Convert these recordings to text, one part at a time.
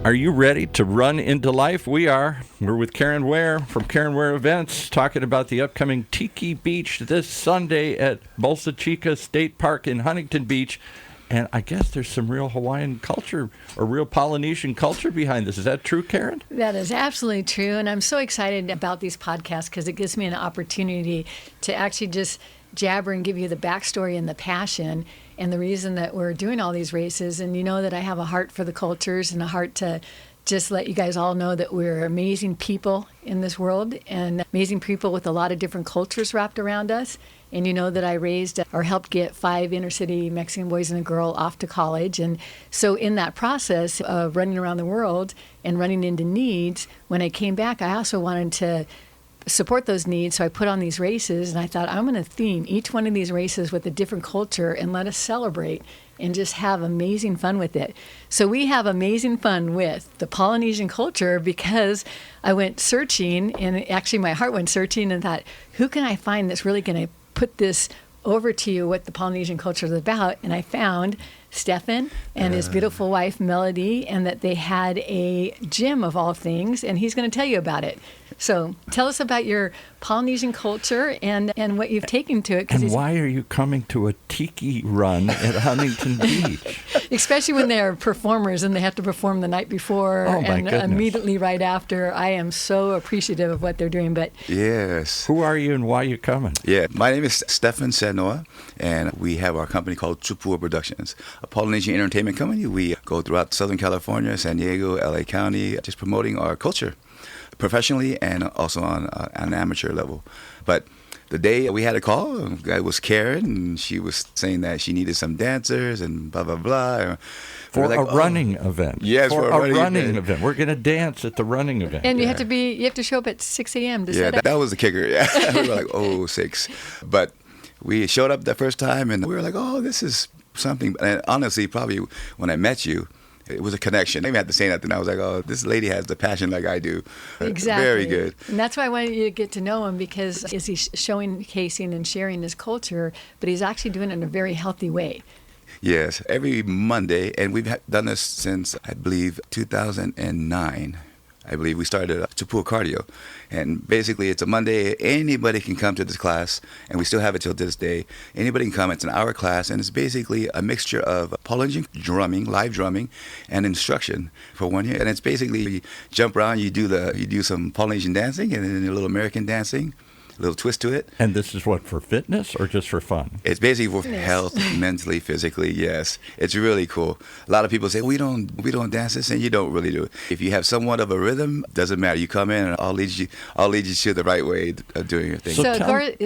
Are you ready to run into life? We are. We're with Karen Ware from Karen Ware Events, talking about the upcoming Tiki Beach this Sunday at Bolsa Chica State Park in Huntington Beach. And I guess there's some real Hawaiian culture or real Polynesian culture behind this. Is that true, Karen? That is absolutely true. And I'm so excited about these podcasts because it gives me an opportunity to actually just jabber and give you the backstory and the passion and the reason that we're doing all these races. And you know that I have a heart for the cultures and a heart to just let you guys all know that we're amazing people in this world and amazing people with a lot of different cultures wrapped around us. And you know that I raised or helped get 5 inner-city Mexican boys and a girl off to college. And so in that process of running around the world and running into needs, when I came back, I also wanted to support those needs. So I put on these races, and I thought, I'm going to theme each one of these races with a different culture and let us celebrate and just have amazing fun with it. So we have amazing fun with the Polynesian culture because I went searching, and actually my heart went searching and thought, who can I find that's really going to put this over to you what the Polynesian culture is about? And I found Stephan and his beautiful wife Melody, and that they had a gym of all things, and he's going to tell you about it. So tell us about your Polynesian culture and what you've taken to it. And why are you coming to a tiki run at Huntington Beach? Especially when they're performers and they have to perform the night before and immediately right after. I am so appreciative of what they're doing. But yes. Who are you and why are you coming? Yeah, my name is Stephan Seanoa, and we have our company called Tupua Productions, a Polynesian entertainment company. We go throughout Southern California, San Diego, LA County, just promoting our culture professionally and also on an amateur level. But the day we had a call, it was Karen, and she was saying that she needed some dancers and blah, blah, blah. For a running event. Yes, for a running event. We're going to dance at the running event. And you have to show up at 6 a.m. to set up. That was the kicker. Yeah, we were like, 6. But we showed up the first time, and we were like, this is something. And honestly, probably when I met you, it was a connection. Maybe I had to say nothing. I was like, this lady has the passion like I do. Exactly. Very good. And that's why I wanted you to get to know him, because he's showcasing and sharing his culture, but he's actually doing it in a very healthy way. Yes, every Monday, and we've done this since, I believe, 2009. I believe we started Tupua Cardio. And basically, it's a Monday. Anybody can come to this class, and we still have it till this day. Anybody can come. It's an hour class, and it's basically a mixture of Polynesian drumming, live drumming, and instruction for 1 year. And it's basically you jump around, you do some Polynesian dancing, and then a little American dancing. A little twist to it. And this is what, for fitness or just for fun? It's basically for health, mentally, physically, yes. It's really cool. A lot of people say, we don't dance this, and you don't really do it. If you have somewhat of a rhythm, doesn't matter. You come in and I'll lead you to the right way of doing your thing.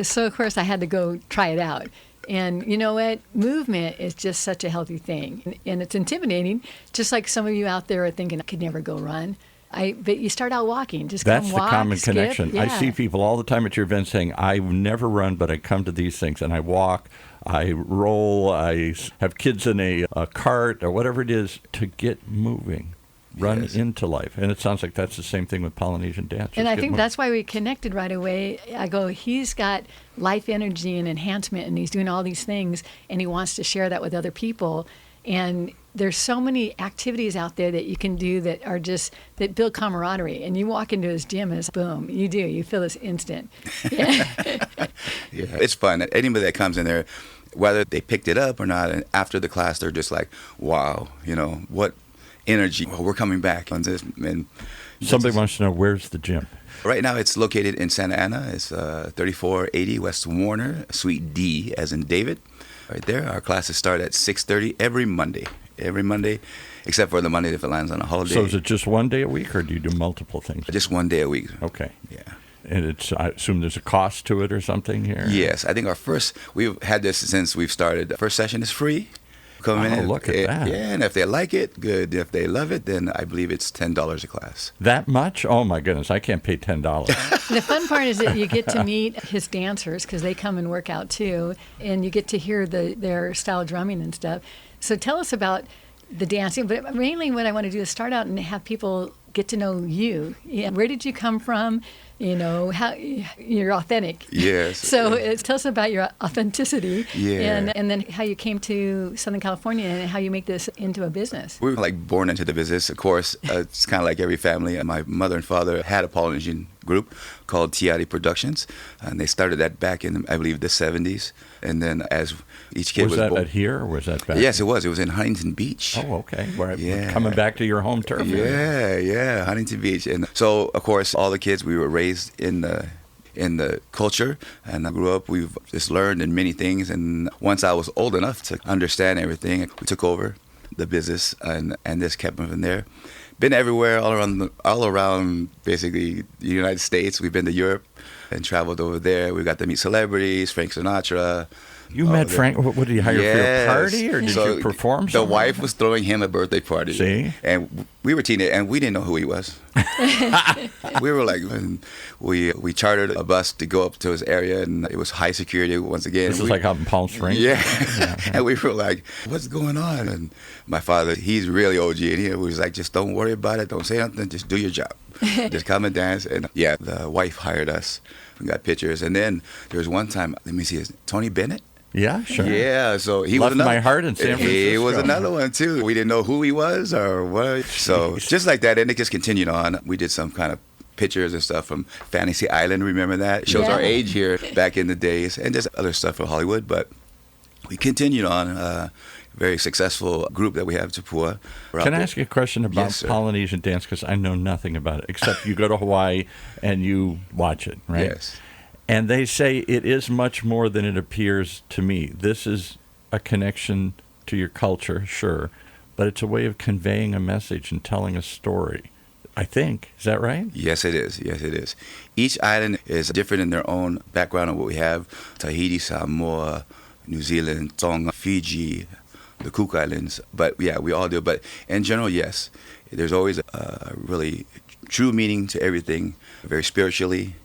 So of course I had to go try it out. And you know what? Movement is just such a healthy thing. And it's intimidating, just like some of you out there are thinking, I could never go run. But you start out walking. Just That's come walk, the common skip. connection. Yeah. I see people all the time at your events saying, I never run, but I come to these things, and I walk, I roll, I have kids in a cart, or whatever it is, to get moving, run into life. And it sounds like that's the same thing with Polynesian dance. And I think that's why we connected right away. I go, he's got life energy and enhancement, and he's doing all these things, and he wants to share that with other people. And there's so many activities out there that you can do that build camaraderie. And you walk into his gym and it's boom, you feel this instant. Yeah. It's fun. Anybody that comes in there, whether they picked it up or not, and after the class, they're just like, wow, what energy. Well, we're coming back. And somebody wants to know, where's the gym? Right now, it's located in Santa Ana. It's 3480 West Warner, Suite D, as in David. Right there. Our classes start at 6:30 every Monday, except for the Monday if it lands on a holiday. So is it just 1 day a week, or do you do multiple things? Just 1 day a week. Okay. Yeah. And I assume there's a cost to it or something here? Yes. I think we've had this since we've started. The first session is free. Come in. Look at that. Yeah, and if they like it, good. If they love it, then I believe it's $10 a class. That much? Oh, my goodness. I can't pay $10. The fun part is that you get to meet his dancers, because they come and work out too, and you get to hear their style drumming and stuff. So tell us about the dancing. But mainly what I want to do is start out and have people get to know you. Yeah. Where did you come from? You know, how you're authentic. Yes. So tell us about your authenticity. Yeah. And then how you came to Southern California and how you make this into a business. We were like born into the business. Of course, it's kind of like every family. My mother and father had a Polynesian group called Tupua Productions, and they started that back in, I believe, the 70s. And then as each kid was that born, at here or was that back? Yes, it was. It was in Huntington Beach. Oh, okay. We're Yeah. coming back to your home turf. Yeah, Huntington Beach. And so, of course, all the kids, we were raised in the culture, and I grew up. We've just learned in many things. And once I was old enough to understand everything, we took over the business and just kept moving there. Been everywhere, all around basically the United States. We've been to Europe and traveled over there. We got to meet celebrities, Frank Sinatra. You met Frank. What did you hire for a party, or did you perform? The wife was throwing him a birthday party. See, and we were teenagers, and we didn't know who he was. We were like, we chartered a bus to go up to his area, and it was high security once again. This is like out in Palm Springs. Yeah. And we were like, what's going on? And my father, he's really OG, and he was like, just don't worry about it, don't say nothing, just do your job, just come and dance. And yeah, the wife hired us. We got pictures, and then there was one time, let me see, is Tony Bennett? Yeah, sure. Yeah, so he Left was another, my heart in San Francisco. He was another one too. We didn't know who he was or what. So just like that, and it just continued on. We did some kind of pictures and stuff from Fantasy Island. Remember that? It shows our age here back in the days, and just other stuff from Hollywood. But we continued on. Very successful group that we have, Tupua. Can I ask you a question about Polynesian dance? Because I know nothing about it, except you go to Hawaii and you watch it, right? Yes. And they say it is much more than it appears to me. This is a connection to your culture, sure, but it's a way of conveying a message and telling a story, I think. Is that right? Yes, it is. Yes, it is. Each island is different in their own background of what we have. Tahiti, Samoa, New Zealand, Tonga, Fiji, the Cook Islands. But yeah, we all do. But in general, yes, there's always a really true meaning to everything, very spiritually.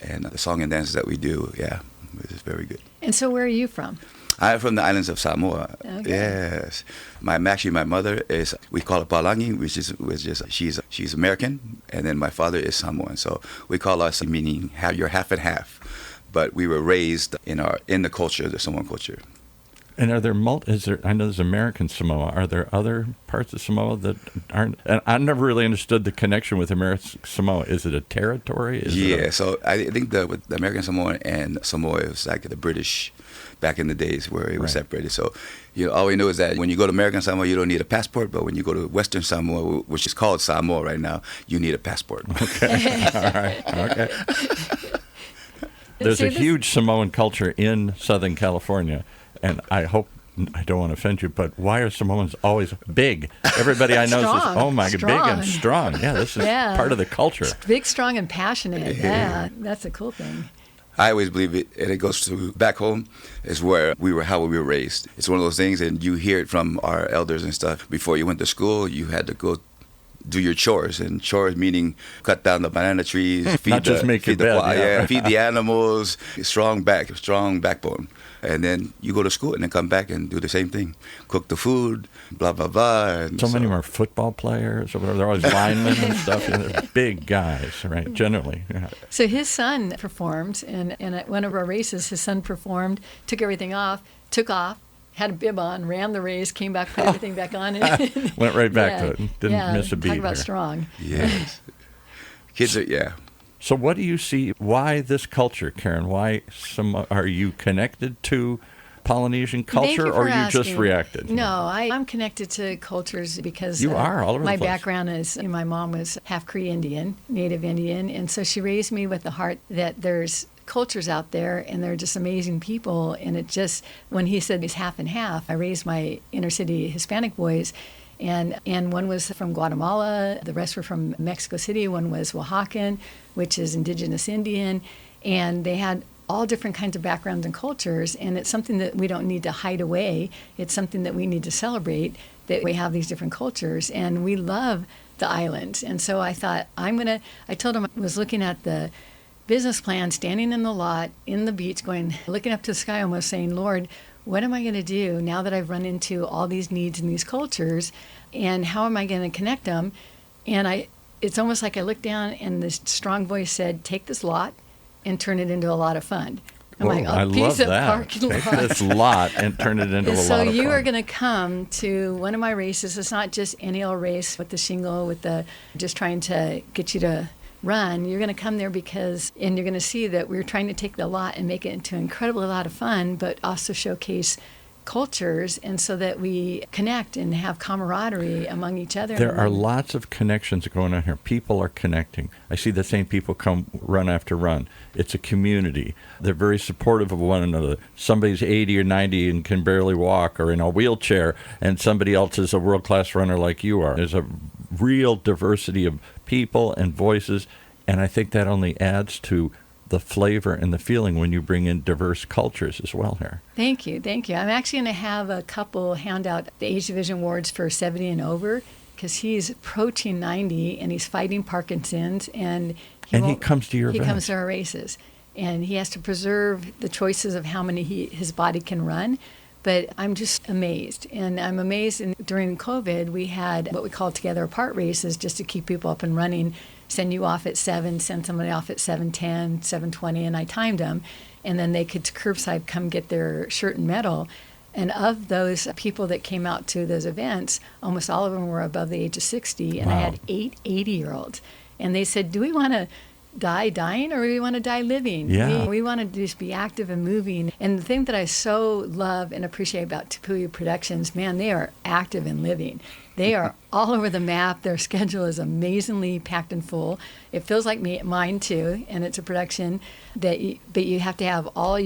And the song and dances that we do, yeah, it's very good. And so where are you from? I'm from the islands of Samoa. Okay. Yes. My mother is, we call her Palangi, which is she's American, and then my father is Samoan. So we call us, meaning you're half and half. But we were raised in the culture, the Samoan culture. And are there I know there's American Samoa. Are there other parts of Samoa that aren't? And I never really understood the connection with American Samoa. Is it a territory? So I think with the American Samoa and Samoa, it was like the British back in the days where it was separated. So all we know is that when you go to American Samoa, you don't need a passport, but when you go to Western Samoa, which is called Samoa right now, you need a passport. Okay. All right. Okay. There's a huge Samoan culture in Southern California. And I don't want to offend you, but why are Samoans always big? Everybody I know says, oh my God, big and strong. Yeah, this is part of the culture. Big, strong, and passionate. Yeah, that's a cool thing. I always believe it, and it goes to back home, is how we were raised. It's one of those things, and you hear it from our elders and stuff. Before you went to school, you had to go do your chores, and chores meaning cut down the banana trees, feed the animals, strong backbone. And then you go to school and then come back and do the same thing. Cook the food, blah, blah, blah. And so many of them are football players or whatever. They're always linemen and stuff. They're big guys, right, generally. Yeah. So his son performed, and at one of our races, his son performed, took everything off, took off, had a bib on, ran the race, came back, put everything back on. And went right back to it. Didn't miss a beat. Talk about strong. Yes. Kids are, So what do you see? Why this culture, Karen? Why are you connected to Polynesian culture, or you just reacted? No, I'm connected to cultures because you are all over my the place. background is, my mom was half Cree Indian, Native Indian, and so she raised me with the heart that there's cultures out there and they're just amazing people. And it just, when he said he's half and half, I raised my inner city Hispanic boys. And one was from Guatemala, the rest were from Mexico City, one was Oaxacan, which is indigenous Indian, and they had all different kinds of backgrounds and cultures, and it's something that we don't need to hide away. It's something that we need to celebrate, that we have these different cultures, and we love the island. And so I thought, I told him I was looking at the business plan, standing in the lot, in the beach, looking up to the sky, almost saying, Lord, what am I going to do now that I've run into all these needs and these cultures, and how am I going to connect them? And it's almost like I looked down and this strong voice said, take this lot and turn it into a lot of fun. I'm like, I love that. Take this lot and turn it into a lot of fun. So you are going to come to one of my races. It's not just any old race with the shingle, with the just trying to get you to run. You're going to come there and you're going to see that we're trying to take the lot and make it into an incredible lot of fun, but also showcase cultures, and so that we connect and have camaraderie among each other. There are lots of connections going on here. People are connecting. I see the same people come run after run. It's a community. They're very supportive of one another. Somebody's 80 or 90 and can barely walk or in a wheelchair, and somebody else is a world-class runner like you are. There's a real diversity of people and voices, and I think that only adds to the flavor and the feeling when you bring in diverse cultures as well here. Thank you. I'm actually going to have a couple hand out the Age Division Awards for 70 and over, because he's approaching 90 and he's fighting Parkinson's, and he comes to your events. He comes to our races, and he has to preserve the choices of how many his body can run. But I'm just amazed, and I'm amazed. During COVID, we had what we call Together Apart races, just to keep people up and running. Send you off at 7, send somebody off at 7:10, 7:20, and I timed them. And then they could curbside come get their shirt and medal. And of those people that came out to those events, almost all of them were above the age of 60. And wow. I had 8 80-year-olds. And they said, do we want to die dying, or do we want to die living? Yeah. We want to just be active and moving. And the thing that I so love and appreciate about Tupua Productions, man, they are active and living. They are all over the map. Their schedule is amazingly packed and full. It feels like mine too, and it's a production but you have to have all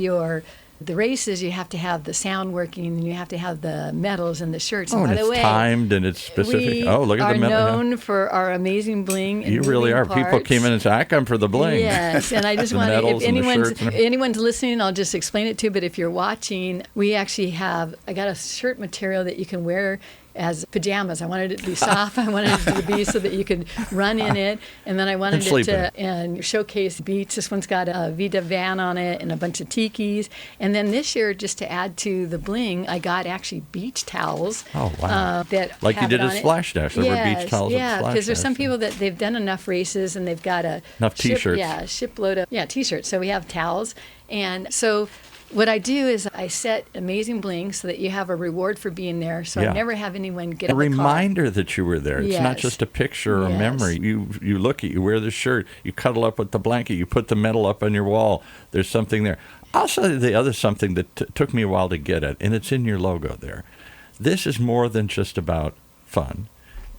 the races. You have to have the sound working, and you have to have the medals and the shirts. Oh, and by the way, it's timed and it's specific. Look at the medal. We are known for our amazing bling. And you really are. Parts. People came in and said, "I come for the bling." Yes, and I just want to. If anyone's listening, I'll just explain it too. But if you're watching, we actually I got a shirt material that you can wear as pajamas. I wanted it to be soft. I wanted it to be so that you could run in it. And then I wanted it to showcase beats. This one's got a Vida van on it and a bunch of Tikis. And then this year, just to add to the bling, I got actually beach towels. Oh, wow. Like you did at Splash Dash. There were beach towels at Splash Dash. Yeah, because there's some people that they've done enough races and they've got enough T-shirts. Shipload of T-shirts. So we have towels. And so what I do is I set amazing bling so that you have a reward for being there. So I never have anyone get a reminder that you were there. It's not just a picture or a memory. You look at, you wear the shirt, you cuddle up with the blanket, you put the medal up on your wall. There's something there. I'll show you the other something that took me a while to get at, and it's in your logo there. This is more than just about fun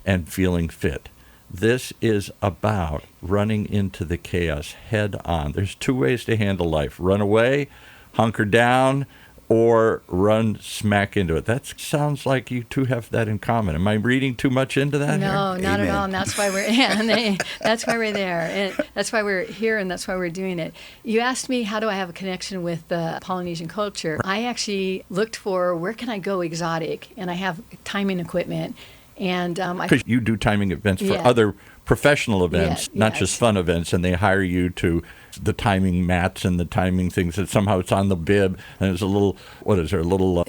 and feeling fit. This is about running into the chaos head on. There's 2 ways to handle life: run away, hunker down, or run smack into it. That sounds like you two have that in common. Am I reading too much into that? No, not at all. And that's why that's why we're there. And that's why we're here, and that's why we're doing it. You asked me, how do I have a connection with the Polynesian culture? I actually looked for where can I go exotic, and I have timing equipment. And because you do timing events for other professional events, not just fun events, and they hire you to the timing mats and the timing things that somehow it's on the bib, and there's a little,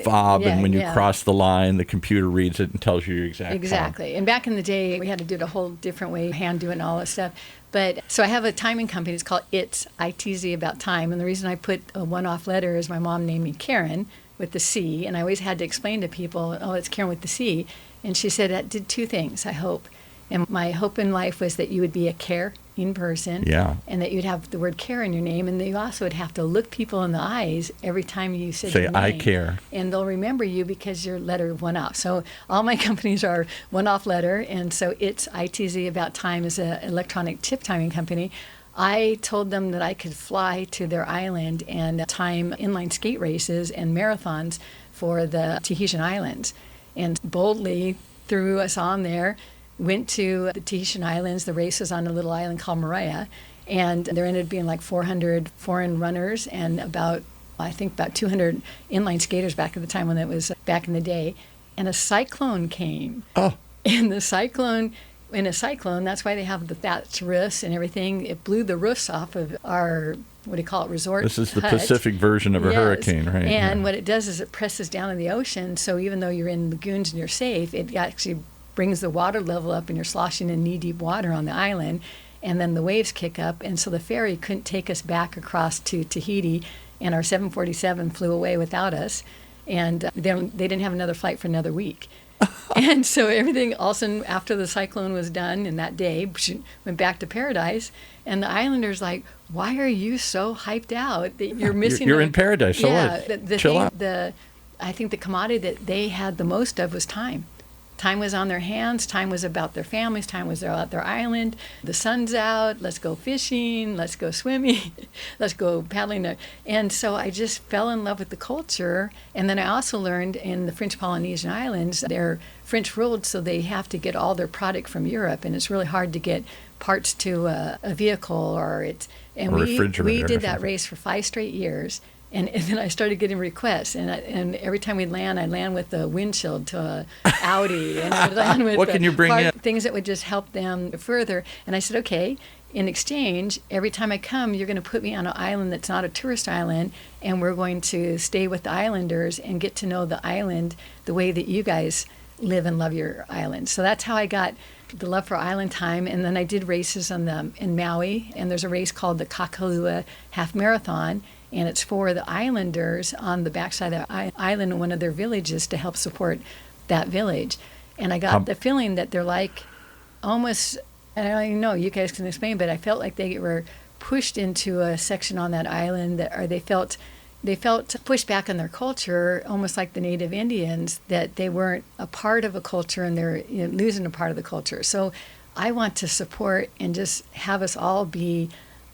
fob, and when you cross the line, the computer reads it and tells you your exact Exactly. time. And back in the day, we had to do it a whole different way, hand doing all this stuff. But so I have a timing company. It's called ITZ About Time, and the reason I put a one-off letter is my mom named me Karen with the C, and I always had to explain to people, it's Karen with the C. And she said that did 2 things, I hope. And my hope in life was that you would be a caring person, and that you'd have the word care in your name, and that you also would have to look people in the eyes every time you said your name. I care. And they'll remember you because your letter went off. So all my companies are one-off letter, and so it's ITZ About Time is an electronic tip timing company. I told them that I could fly to their island and time inline skate races and marathons for the Tahitian Islands, and boldly threw us on there. Went to the Tahitian Islands. The race was on a little island called Maria, and there ended up being like 400 foreign runners and about 200 inline skaters back at the time when it was back in the day. And a cyclone came. Oh. And the cyclone, that's why they have the thatched roofs and everything. It blew the roofs off of our, resort This is the hut. Pacific version of a hurricane, right? And what it does is it presses down in the ocean, so even though you're in lagoons and you're safe, it actually brings the water level up, and you're sloshing in knee-deep water on the island, and then the waves kick up, and so the ferry couldn't take us back across to Tahiti, and our 747 flew away without us, and they didn't have another flight for another week. And so everything, all of a sudden, after the cyclone was done, and that day, went back to paradise, and the islanders like, why are you so hyped out that you're missing? You're in paradise, so what? Chill out. I think the commodity that they had the most of was time. Time was on their hands. Time was about their families. Time was about their island. The sun's out. Let's go fishing. Let's go swimming. Let's go paddling. And so I just fell in love with the culture. And then I also learned in the French Polynesian islands, they're French ruled, so they have to get all their product from Europe. And it's really hard to get parts to a vehicle we did that race for 5 straight years. And then I started getting requests, and every time we'd land, I'd land with a windshield to a Audi, and I'd land with what can you bring in? Things that would just help them further. And I said, okay, in exchange, every time I come, you're going to put me on an island that's not a tourist island, and we're going to stay with the islanders and get to know the island the way that you guys live and love your island. So that's how I got the love for island time. And then I did races in Maui, and there's a race called the Kakalua Half Marathon, and it's for the islanders on the backside of the island in one of their villages to help support that village. And I got the feeling that they're like almost, I don't even know, you guys can explain, but I felt like they were pushed into a section on that island or they felt pushed back on their culture, almost like the Native Indians, that they weren't a part of a culture and they're losing a part of the culture. So I want to support and just have us all be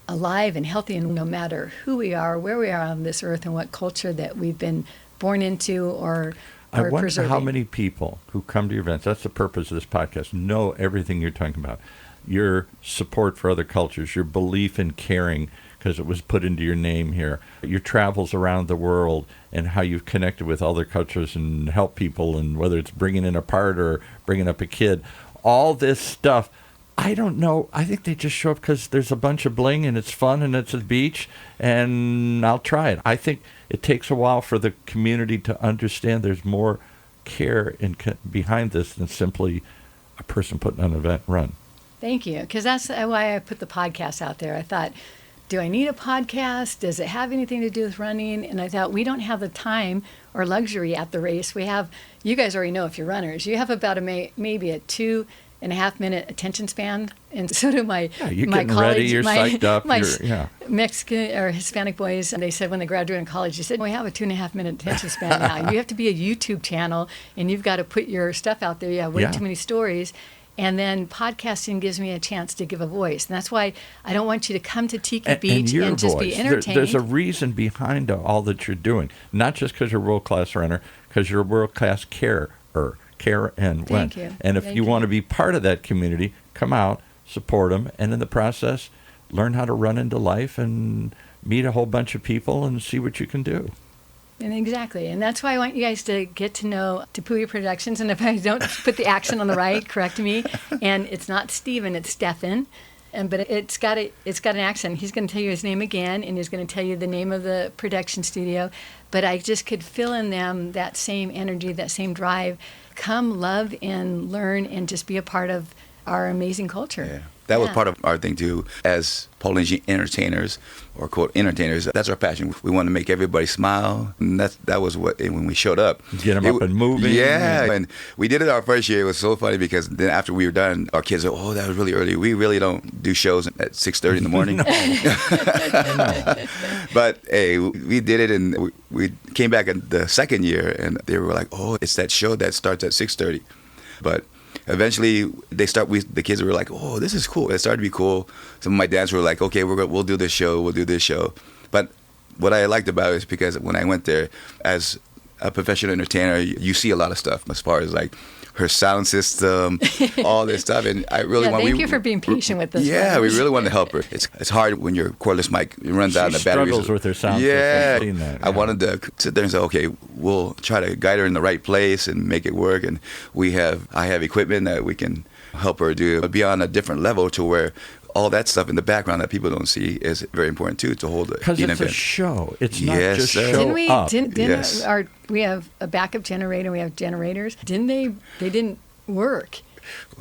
alive and healthy, and no matter who we are, where we are on this earth, and what culture that we've been born into or I wonder preserving. How many people who come to your events, that's the purpose of this podcast, know everything you're talking about. Your support for other cultures, your belief in caring, because it was put into your name here, your travels around the world, and how you've connected with other cultures and help people, and whether it's bringing in a part or bringing up a kid, all this stuff. I don't know. I think they just show up because there's a bunch of bling and it's fun and it's a beach, and I'll try it. I think it takes a while for the community to understand there's more care behind this than simply a person putting on an event run. Thank you, because that's why I put the podcast out there. I thought, do I need a podcast? Does it have anything to do with running? And I thought, we don't have the time or luxury at the race. We have, you guys already know if you're runners, you have about maybe a 2.5 minute attention span, and so do my you're my getting college, ready, you're psyched up. Mexican or Hispanic boys, and they said when they graduated in college, they said, we have a 2.5 minute attention span now. You have to be a YouTube channel, and you've got to put your stuff out there. You have way too many stories. And then podcasting gives me a chance to give a voice. And that's why I don't want you to come to Tiki Beach and just be entertained. There's a reason behind all that you're doing, not just because you're a world-class runner, because you're a world-class carer. Care and when. Thank you. And if you want to be part of that community, come out, support them, and in the process, learn how to run into life and meet a whole bunch of people and see what you can do. And exactly. And that's why I want you guys to get to know Tupua Productions. And if I don't put the accent on the right, correct me. And it's not Stephen, it's Stephan. But it's got an accent. He's going to tell you his name again, and he's going to tell you the name of the production studio. But I just could feel in them that same energy, that same drive. Come, love, and learn, and just be a part of our amazing culture. Yeah. That was part of our thing, too. As Polynesian entertainers, or quote entertainers, that's our passion. We want to make everybody smile. And that was what, when we showed up. Get them up and moving. Yeah. And we did it our first year. It was so funny because then after we were done, our kids said, oh, that was really early. We really don't do shows at 6:30 in the morning. But, hey, we did it, and we came back in the second year, and they were like, oh, it's that show that starts at 6:30. But eventually, the kids were like, oh, this is cool. It started to be cool. Some of my dads were like, okay, we'll do this show. But what I liked about it is because when I went there as a professional entertainer, you see a lot of stuff as far as like her sound system, all this stuff. And I really thank you for being patient with us. Yeah, we really wanted to help her. It's hard when your cordless mic runs out and the battery struggles with her sound system. Yeah. I wanted to sit there and say, okay, we'll try to guide her in the right place and make it work. And I have equipment that we can help her do, but beyond a different level to where all that stuff in the background that people don't see is very important too, to hold because it's event. A show. It's not just sir. show up. We have a backup generator. We have generators. They didn't work.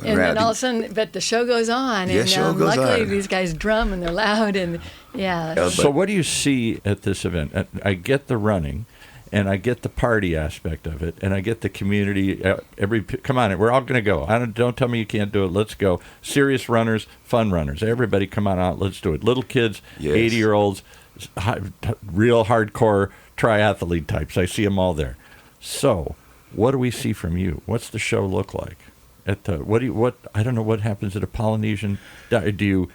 And then all of a sudden, but the show goes on, and luckily these guys drum and they're loud, and yeah. So what do you see at this event? I get the running, and I get the party aspect of it, and I get the community. Come on, we're all going to go. Don't tell me you can't do it. Let's go. Serious runners, fun runners. Everybody come on out. Let's do it. Little kids, 80-year-olds, real hardcore triathlete types. I see them all there. So what do we see from you? What's the show look like? I don't know what happens at a Polynesian. Are you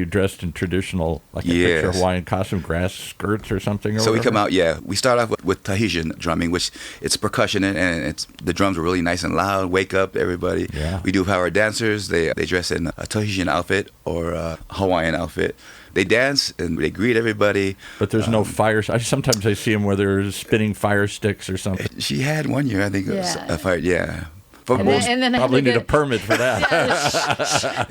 dressed in traditional, like a picture Hawaiian costume, grass skirts or something? Or so whatever? We come out, we start off with Tahitian drumming, which it's percussion, and the drums are really nice and loud. Wake up, everybody. Yeah. We do have our dancers. They dress in a Tahitian outfit or a Hawaiian outfit. They dance and they greet everybody. But there's no fire. Sometimes I see them where they're spinning fire sticks or something. She had one year, I think, a fire, And then probably need a permit for that.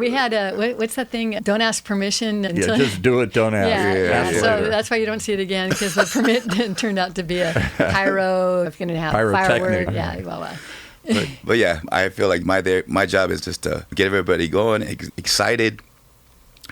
We had what's that thing? Don't ask permission. Just do it. Don't ask. So that's why you don't see it again, because the permit turned out to be a pyro. If you're going to have pyrotechnic. firework. But I feel like my job is just to get everybody going, excited.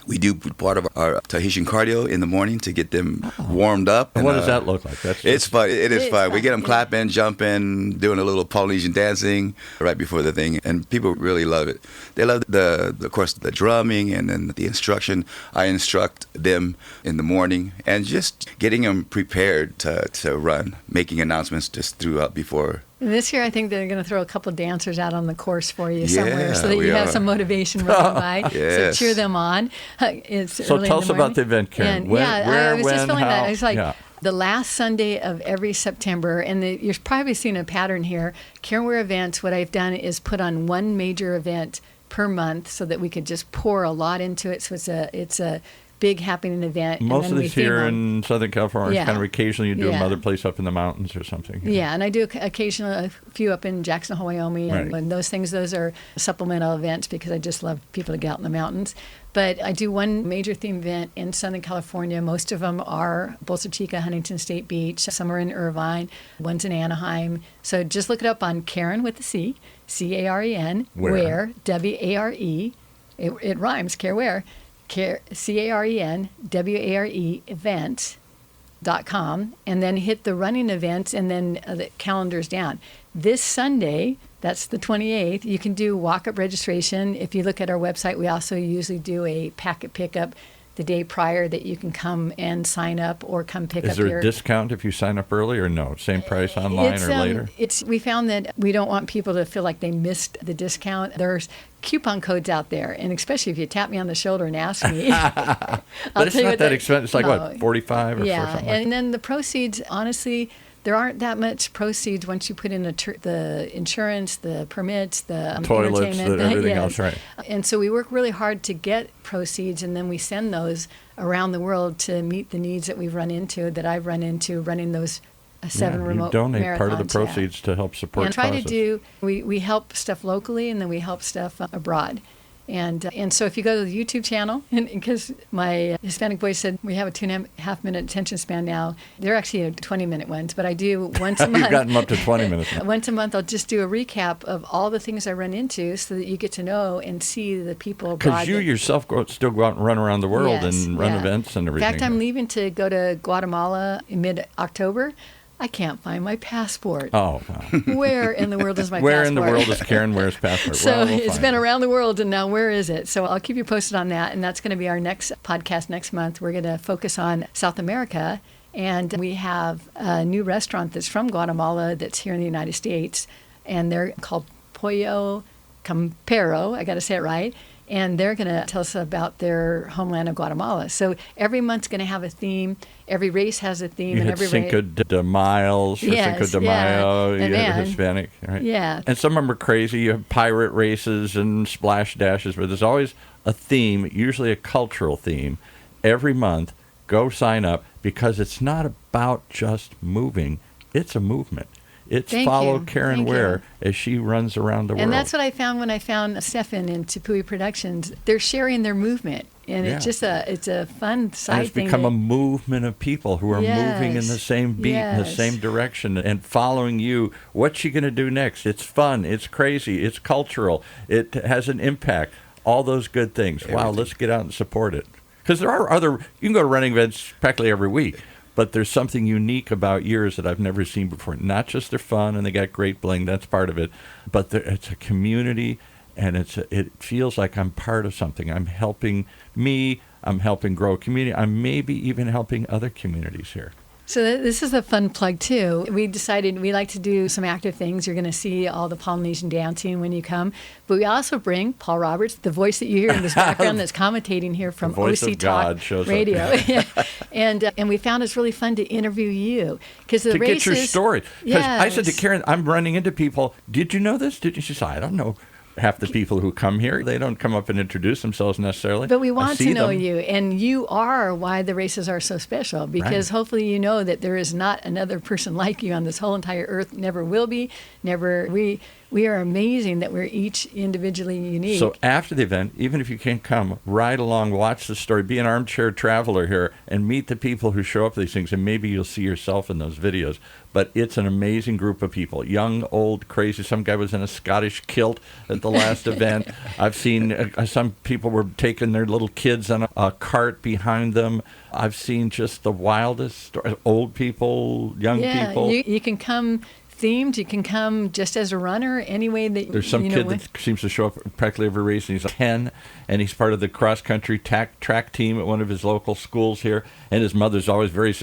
We do part of our Tahitian cardio in the morning to get them warmed up. And what does that look like? It's fun. It is fun. We get them clapping, jumping, doing a little Polynesian dancing right before the thing, and people really love it. They love of course, the drumming and then the instruction. I instruct them in the morning and just getting them prepared to run, making announcements just throughout before. This year, I think they're going to throw a couple dancers out on the course for you somewhere, so that you have some motivation running by. So cheer them on. So tell us about the event, Karen. I was just feeling that. It's like the last Sunday of every September, and you're probably seeing a pattern here. Karen Ware Events, what I've done is put on one major event per month so that we could just pour a lot into it. So it's a big happening event. Most of these here in Southern California, kind of occasionally you do them other place up in the mountains or something. Yeah, and I do occasionally a few up in Jackson Hole, Wyoming, and those are supplemental events because I just love people to get out in the mountains. But I do one major theme event in Southern California. Most of them are Bolsa, Chica, Huntington State Beach. Some are in Irvine. One's in Anaheim. So just look it up on Karen with a C, C-A-R-E-N, Ware, W-A-R-E. It rhymes, Care Ware. CAREN WARE events.com, and then hit the running events, and then the calendar's down. This Sunday, that's the 28th, you can do walk-up registration. If you look at our website, we also usually do a packet pickup the day prior that you can come and sign up or come pick up your... Is there a discount if you sign up early or no? Same price online or later? We found that we don't want people to feel like they missed the discount. There's coupon codes out there, and especially if you tap me on the shoulder and ask me. But it's not that expensive. It's like, what, 45 or something? And then the proceeds, honestly... There aren't that much proceeds once you put in the insurance, the permits, the toilets, entertainment, everything else, right? And so we work really hard to get proceeds, and then we send those around the world to meet the needs that we've run into, that I've run into running those 7 remote marathons. You donate part of the proceeds to help support and try causes. To do. We help stuff locally, and then we help stuff abroad. And so if you go to the YouTube channel, and because my Hispanic boy said we have a 2.5 minute attention span now, they're actually 20-minute ones, but I do once a month. You've gotten them up to 20 minutes. Once a month, I'll just do a recap of all the things I run into so that you get to know and see the people abroad. Because you yourself still go out and run around the world and run events and everything. In fact, I'm leaving to go to Guatemala in mid-October. I can't find my passport. Oh, wow. Where in the world is my Where passport? in the world is Karen Ware's passport? So it's been around the world, and now where is it? So I'll keep you posted on that, and that's going to be our next podcast next month. We're going to focus on South America, and we have a new restaurant that's from Guatemala that's here in the United States, and they're called Pollo Campero. I got to say it right. And they're going to tell us about their homeland of Guatemala. So every month's going to have a theme. Every race has a theme. And every Cinco de Mayo, Cinco de Mayo, you have Hispanic, right? Yeah. And some of them are crazy. You have pirate races and splash dashes, but there's always a theme, usually a cultural theme, every month. Go sign up, because it's not about just moving. It's a movement. It's follow Karen Ware as she runs around the world. And that's what I found when I found Stephan in Tupua Productions. They're sharing their movement. And it's just it's a fun side and it's thing. become a movement of people who are moving in the same beat, in the same direction, and following you. What's she going to do next? It's fun. It's crazy. It's cultural. It has an impact. All those good things. Everything. Wow, let's get out and support it. Because there are you can go to running events practically every week, but there's something unique about yours that I've never seen before. Not just they're fun and they got great bling, that's part of it, but it's a community, and it feels like I'm part of something. I'm helping I'm helping grow a community. I'm maybe even helping other communities here. So this is a fun plug, too. We decided we like to do some active things. You're going to see all the Polynesian dancing when you come. But we also bring Paul Roberts, the voice that you hear in this background that's commentating here from OCTalkRadio. And we found it's really fun to interview you. To get your story. Because I said to Karen, I'm running into people, did you know this? She said, I don't know. Half the people who come here, they don't come up and introduce themselves necessarily. But we want to know you, and you are why the races are so special, because hopefully you know that there is not another person like you on this whole entire earth, never will be, never. We are amazing that we're each individually unique. So after the event, even if you can't come, ride along, watch the story, be an armchair traveler here, and meet the people who show up for these things, and maybe you'll see yourself in those videos. But it's an amazing group of people, young, old, crazy. Some guy was in a Scottish kilt at the last event. I've seen some people were taking their little kids on a cart behind them. I've seen just the wildest stories. Old people, young people. You can come themed. You can come just as a runner, any way that there's some kid that seems to show up practically every race, and he's 10, and he's part of the cross-country track team at one of his local schools here, and his mother's always very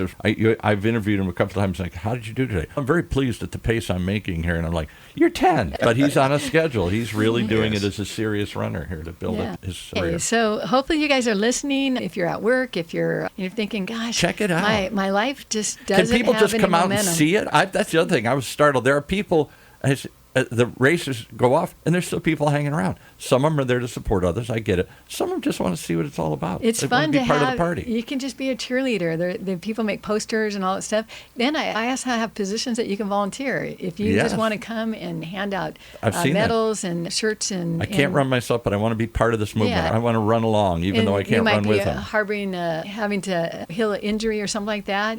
I've interviewed him a couple of times, like, how did you do today? I'm very pleased at the pace I'm making here, and I'm like, you're 10, but he's on a schedule. He's really doing it as a serious runner here to build up his career. So hopefully you guys are listening. If you're at work, if you're thinking, gosh, check it out. My life just doesn't have Can people just come out momentum. and see it? That's the other thing. I was startled. There are people, the races go off, and there's still people hanging around. Some of them are there to support others. I get it. Some of them just want to see what it's all about. It's fun to be part of the party. You can just be a cheerleader. The people make posters and all that stuff. Then I also have positions that you can volunteer. If you just want to come and hand out medals and shirts and... I can't run myself, but I want to be part of this movement. I want to run along, even though I can't run with them. You might be harboring having to heal an injury or something like that.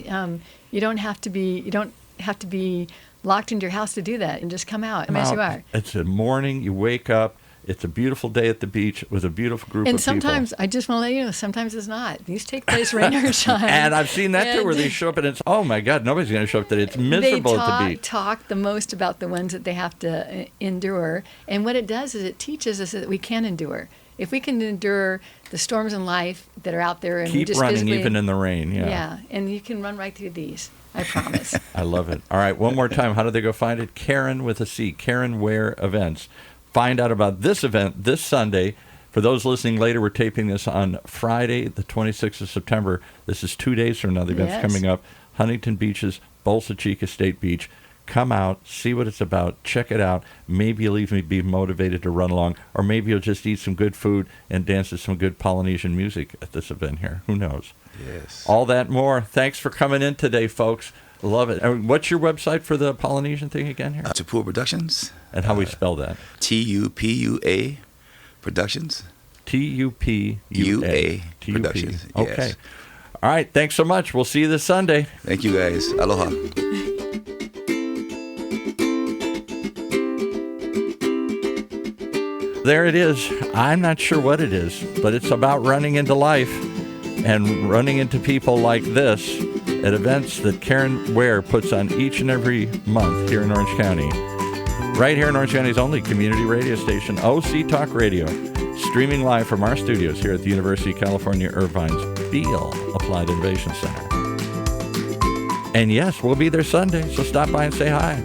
You don't have to be locked into your house to do that, and just come out as you are. It's a morning, you wake up, it's a beautiful day at the beach with a beautiful group of people. And sometimes, I just want to let you know, sometimes it's not. These take place rain or shine. And I've seen that too, where they show up and it's, oh my God, nobody's going to show up today. It's miserable at the beach. They talk the most about the ones that they have to endure. And what it does is it teaches us that we can endure. If we can endure the storms in life that are out there, and keep just running even in the rain. Yeah, and you can run right through these. I promise. I love it. All right, one more time. How do they go find it? Karen with a C, Karen Ware Events. Find out about this event this Sunday. For those listening later, we're taping this on Friday, the 26th of September. This is 2 days from now. The event's coming up. Huntington Beach's Bolsa Chica State Beach. Come out, see what it's about, check it out. Maybe you'll even be motivated to run along, or maybe you'll just eat some good food and dance to some good Polynesian music at this event here. Who knows? Yes. All that more. Thanks for coming in today, folks. Love it. What's your website for the Polynesian thing again here? Tupua Productions. And how we spell that? Tupua Productions. Tupua Productions. Okay. Yes. All right. Thanks so much. We'll see you this Sunday. Thank you, guys. Aloha. There it is. I'm not sure what it is, but it's about running into life and running into people like this at events that Karen Ware puts on each and every month here in Orange County. Right here in Orange County's only community radio station, OCTalkRadio, streaming live from our studios here at the University of California, Irvine's Beale Applied Innovation Center. And yes, we'll be there Sunday, so stop by and say hi.